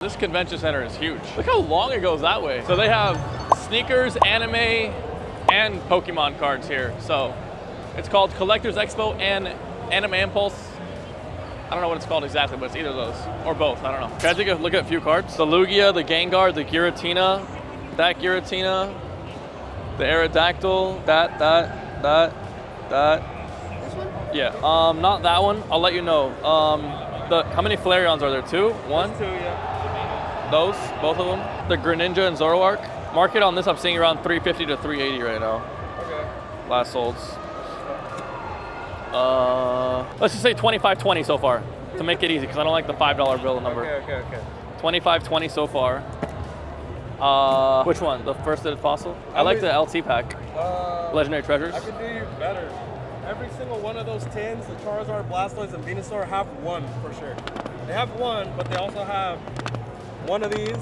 This convention center is huge. Look how long it goes that way. So they have sneakers, anime, and Pokemon cards here. So it's called Collectors Expo and Anime Impulse. I don't know what it's called exactly, but it's either of those or both. I don't know. Can I take a look at a few cards? The Lugia, the Gengar, the Giratina, that Giratina, the Aerodactyl, that. This one? Yeah. Not that one. I'll let you know. How many Flareons are there? Two? One? Two, yeah. Those, both of them. The Greninja and Zoroark. Market on this, I'm seeing around 350 to 380 right now. Okay. Last solds. Let's just say 25.20 so far to make it easy, because I don't like the $5 bill number. Okay. 25.20 so far. Which one? The first edited fossil? I like the LT pack. Legendary treasures. I could do you better. Every single one of those tins, the Charizard, Blastoise, and Venusaur have one for sure. They have one, but they also have one of these,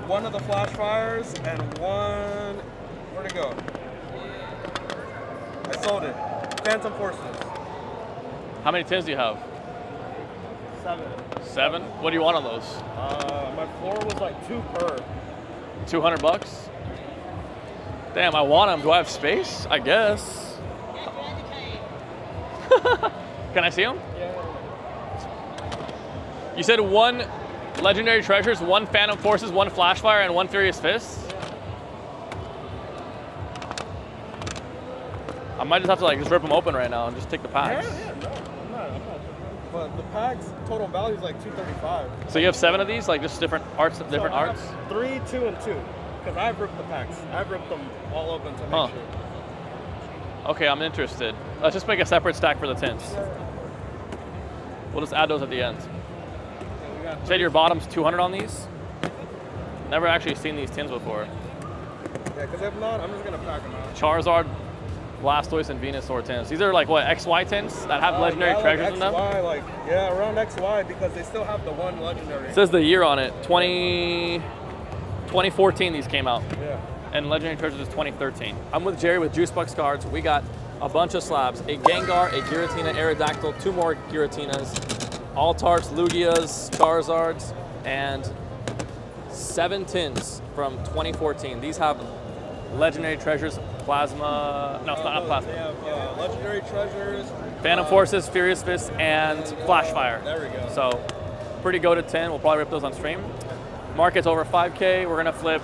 one of the Flash Fires, and one, where'd it go? I sold it. Phantom Forces. How many tins do you have? 7. 7? What do you want on those? My floor was like 2 per. $200? Damn, I want them. Do I have space? I guess. Can I see them? Yeah. You said 1 Legendary Treasures, 1 Phantom Forces, 1 Flash Fire, and 1 Furious Fist? I might just have to just rip them open right now and just take the packs. Yeah, no, I'm not. But the packs total value is like $235. So you have 7 of these, just different arts, different So I arts? have 3, 2, and 2. Because I've ripped the packs. I've ripped them all open to make sure. Okay, I'm interested. Let's just make a separate stack for the tins. We'll just add those at the end. Yeah, You said your bottom's 200 on these? Never actually seen these tins before. Yeah, because if not, I'm just going to pack them out. Charizard, Blastoise, and Venusaur tins. These are what, XY tins that have legendary treasures in them? XY, around XY, because they still have the one legendary. It says the year on it, 2014 these came out. Yeah. And Legendary Treasures is 2013. I'm with Jerry with Juicebucks cards. We got a bunch of slabs. A Gengar, a Giratina, Aerodactyl, 2 more Giratinas, Altarts, Lugias, Charizards, and 7 tins from 2014. These have Legendary Treasures, Plasma, no, it's not Plasma. They have Legendary Treasures, Phantom Forces, Furious Fist, and Flash Fire. There we go. So, pretty goated 10. We'll probably rip those on stream. Market's over 5K. We're gonna flip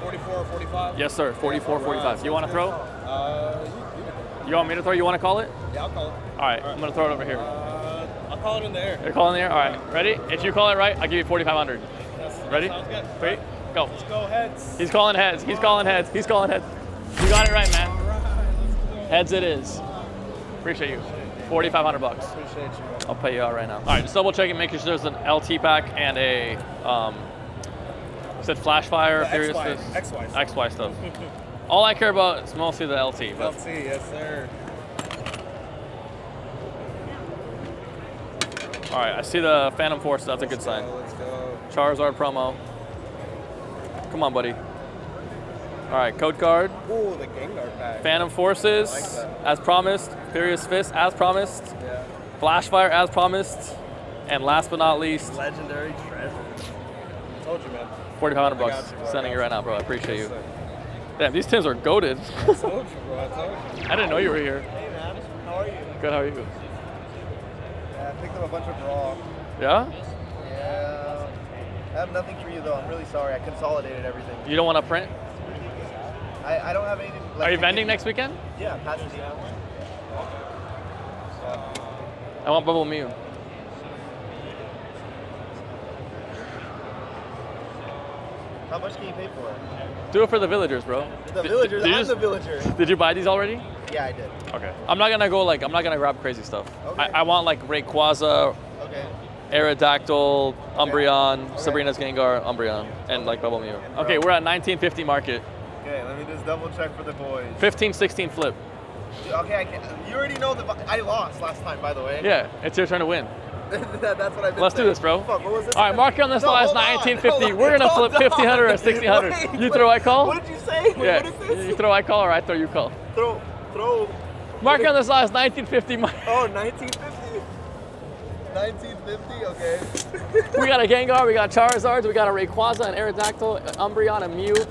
44 or 45? Yes, sir. 44, 45. You want to throw? You want me to throw? You want to call it? Yeah, I'll call it. All right. I'm going to throw it over here. I'll call it in the air. You're calling in the air? All right. Ready? If you call it right, I'll give you 4,500. Ready? Sounds good. 3, go. Let's go heads. He's calling heads. He's calling heads. He's calling heads. You got it right, man. All right, let's go. Heads it is. Appreciate you. 4,500 bucks. Appreciate you. I'll pay you out right now. All right. Just double checking, making sure there's an LT pack and a you said Flash Fire, Furious Fist, XY stuff. All I care about is mostly the LT. But LT, yes sir. all right, I see the Phantom Force. That's a good sign. Let's go. Charizard promo. Come on, buddy. All right, code card. Ooh, the Gengar pack. Phantom Forces, I like that. as promised. Furious Fist, as promised. Yeah. Flash Fire, as promised. And last but not least, Legendary Treasure. Told you, man. 4,500 I bucks. got you. Sending you right now, bro. I appreciate you. Yes, sir. Damn, these tins are goated. I told you, bro. I told you. I didn't know you were here. Hey, man. How are you? Good, how are you? Yeah, I picked up a bunch of raw. Yeah? Yeah. I have nothing for you, though. I'm really sorry. I consolidated everything. You don't want to print? I don't have anything. Are you vending next weekend? Yeah, Pasadena. I want Bubble Mew. How much can you pay for it? Do it for the villagers, bro. The villagers? Did you I'm just- the villager. Did you buy these already? Yeah, I did. Okay. I'm not gonna go I'm not gonna grab crazy stuff. Okay. I want Rayquaza, Okay. Aerodactyl, Umbreon, Sabrina's Gengar, Umbreon, and Bubble Mew. Okay, we're at 1950 market. Okay, let me just double check for the boys. 15, 16 flip. Okay, you already know I lost last time, by the way. Yeah, it's your turn to win. That's what I've been Let's do saying. this, bro. Fuck, what was it? All right, mark it on this No, line as hold on, 1950. hold on, We're gonna flip hold on. 1,500 or 1,600. Wait, You throw, I call? What did you say? Wait, Yeah. what is this? You throw, I call, or I throw, you call. Throw. Mark it on this line as 1950. Oh, 1950? 1950. Okay. We got a Gengar, we got Charizard, we got a Rayquaza, an Aerodactyl, an Umbreon, a Mew. All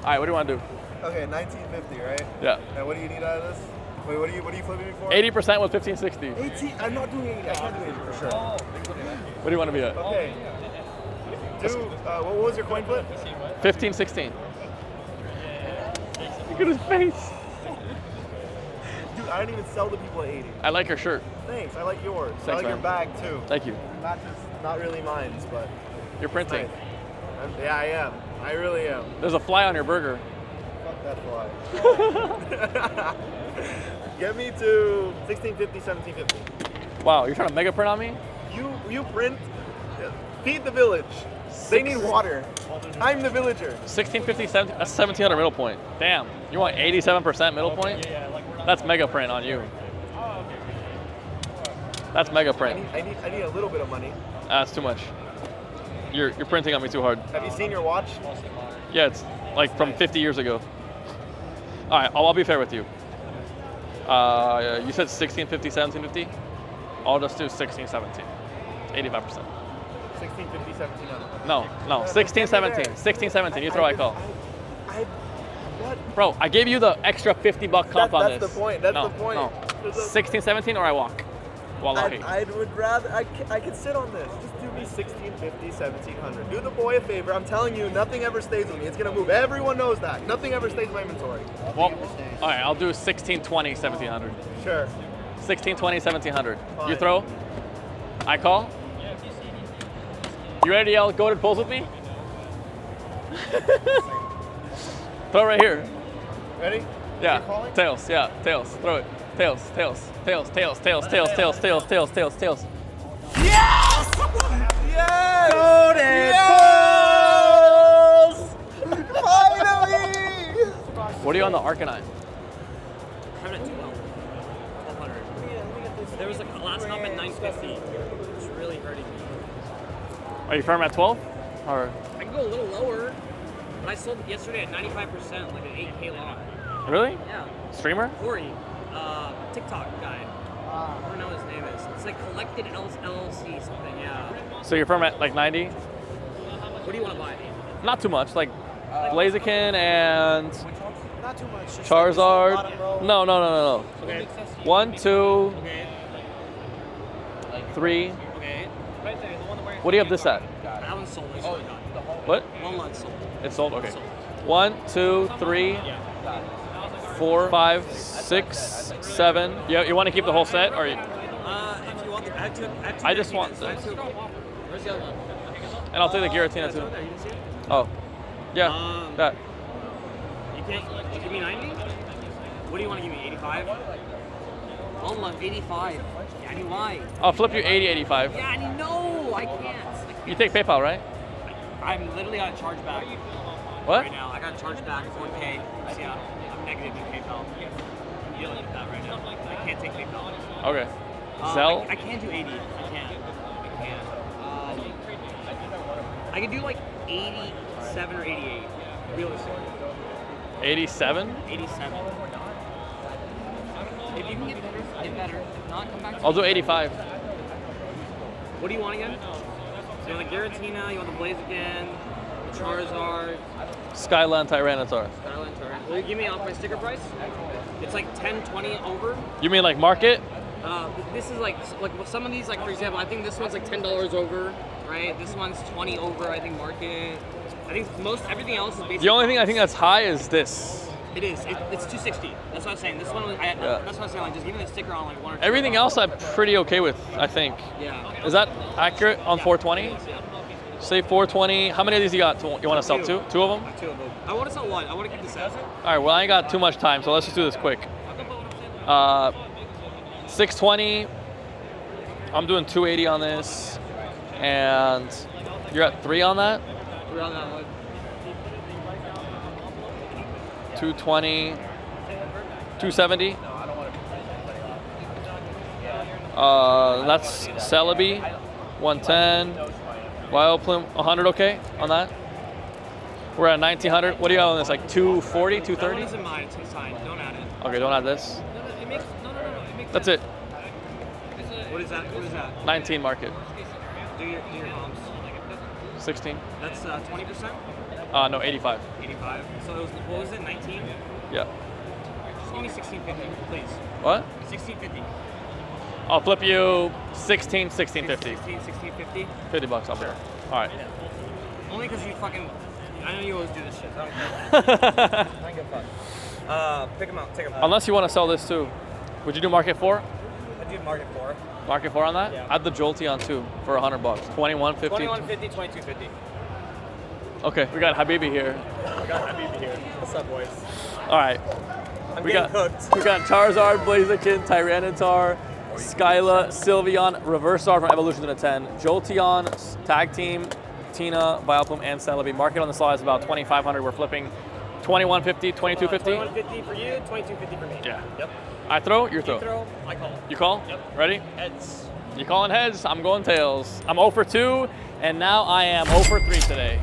right, what do you want to do? Okay, 1950, right? Yeah. And what do you need out of this? Wait, what are you flipping me for? 80% was 1560. 18. I'm not doing 80. I can't do 80 for sure. What do you want to be at? Okay. What was your coin flip? 1516. Look at his face. Dude, I don't even sell to people at 80. I like your shirt. Thanks. I like yours. I Thanks, like your man. bag too. Thank you. Not really mine, but You're printing. nice. Yeah, I am. I really am. There's a fly on your burger. Fuck that fly. Get me to 1650, 1750. Wow, you're trying to mega print on me? You print. Feed the village. They need water. I'm the villager. 1650, 17, that's 1700 middle point. Damn, you want 87% middle point? That's mega print on you. That's mega print. I need a little bit of money. That's too much. You're printing on me too hard. Have you seen your watch? Yeah, it's like from 50 years ago. All right, I'll be fair with you. You said 1650, 1750? I'll just do 1617. 85%. 1650, 1700. No, 16, 17. 16, 17. You throw, I call. What? Bro, I gave you the extra $50 comp on this. That's the point. That's No, the point. no. There's a- 16, 17, or I walk. Wallahi. I would rather. I can sit on this. Just do me 1650, 1700. Do the boy a favor. I'm telling you, nothing ever stays with me. It's gonna move. Everyone knows that. Nothing ever stays in my inventory. Well, all right, I'll do 16, 20, 1700. Sure. 16, 20, 1700. You Fine. throw, I call. You ready to yell goated pulls with me? Throw right here. Ready? Yeah, You're calling? tails, yeah, tails. Throw it. Tails, tails, tails, tails, tails, tails, tails, tails, tails, tails, tails. Yes! Yes! Goated Yes! Finally! What are you on the Arcanine? I'm at 1200. There was a last comp at 950. It's really hurting me. Are you firm at 12? Or I can go a little lower, but I sold it yesterday at 95%, like an 8K lot. really? Yeah. Streamer? Corey, TikTok guy. I don't know what his name is. It's like Collected LLC something, yeah. So you're firm at like 90? What do you want to buy? Not too much, like Blaziken and Not too much. Charizard. No. Okay. 1, 2, Okay. 3. Okay. What do you have this at? That one's sold. It's really done. What? One month sold. It's sold? Okay. Sold. 1, 2, 3, Yeah. 4, 5, 6, 7. You want to keep the whole set, or? If you want the, I have two I just want Giratina. I have this. two. Where's the other one? And I'll take the Giratina Yeah, it's too. over there. You didn't see it? Oh, yeah. That. You can't you give me 90? What do you want to give me? 85? Oh my, 85. Daddy, why? I'll flip you 80, 85. Daddy, no, I can't. You take PayPal, right? I'm literally on a chargeback What? right now. I got a chargeback of 1K. See, I'm negative in PayPal. I'm dealing with that right now. I can't take PayPal. Okay. Sell? I can't do 80. I can't. I can do like 87 or 88. Realistically. 87? 87. If you can get better, get better. If not, come back to I'll me. do 85. What do you want again? So you want the Giratina, you want the Blaziken, the Charizard, Skyline Tyranitar. Skyline Torrent. Will you give me off my sticker price? It's like 10, 20 over. You mean like market? This is like some of these, like for example, I think this one's like $10 over, right? This one's 20 over, I think market. I think everything else is basically. The only thing I think that's high is this. It is. It's 260. That's what I'm saying. This one, that's what I'm saying. Like, just give me the sticker on like one or two. Everything else I'm pretty okay with, I think. Yeah. Is that accurate on 420? Yeah. Say 420. How many of these you got? You want to sell two? Two of them? Two of them. I want to sell one. I want to keep the set. All right, well, I ain't got too much time, so let's just do this quick. 620. I'm doing 280 on this. And you're at 3 on that? We're on that one. 220. 270. That's Celebi. 110. Wild Plume. 100 okay on that? We're at 1900. What do you got on this? Like 240, That 230? one isn't mine. It's inside. Don't add it. Okay, don't add this. No, it makes. No. It makes. That's sense. it. What is that? What is that? 19 market. Do your comps. 16. That's 20%? No, 85. 85. So it was, what was it, 19? Yeah. Just give me 1650, please. What? 1650. I'll flip you 16, 1650. 1650? 50 bucks, I'll sure. All right. Only because you fucking, I know you always do this shit. I don't care. I don't give a fuck. Pick them out, take them out. Unless you want to sell this too. Would you do market 4? I do market 4. Market 4 on that? Yeah. Add the Jolteon too for 100 bucks. 2150. 2150, 2250. Okay, we got Habibi here. We got Habibi here. What's up, boys? All right. I'm We getting got cooked. we got Charizard, Blaziken, Tyranitar, Skyla, Sylveon, Reversar from Evolution to the 10, Jolteon, Tag Team, Tina, Vileplume, and Celebi. Market on the slide is about 2,500. We're flipping 2150, 2250. 2150 for you, 2250 for me. Yeah. Yep. I throw, you throw. You throw, I call. You call? Yep. Ready? Heads. You calling heads? I'm going tails. I'm 0 for 2, and now I am 0 for 3 today.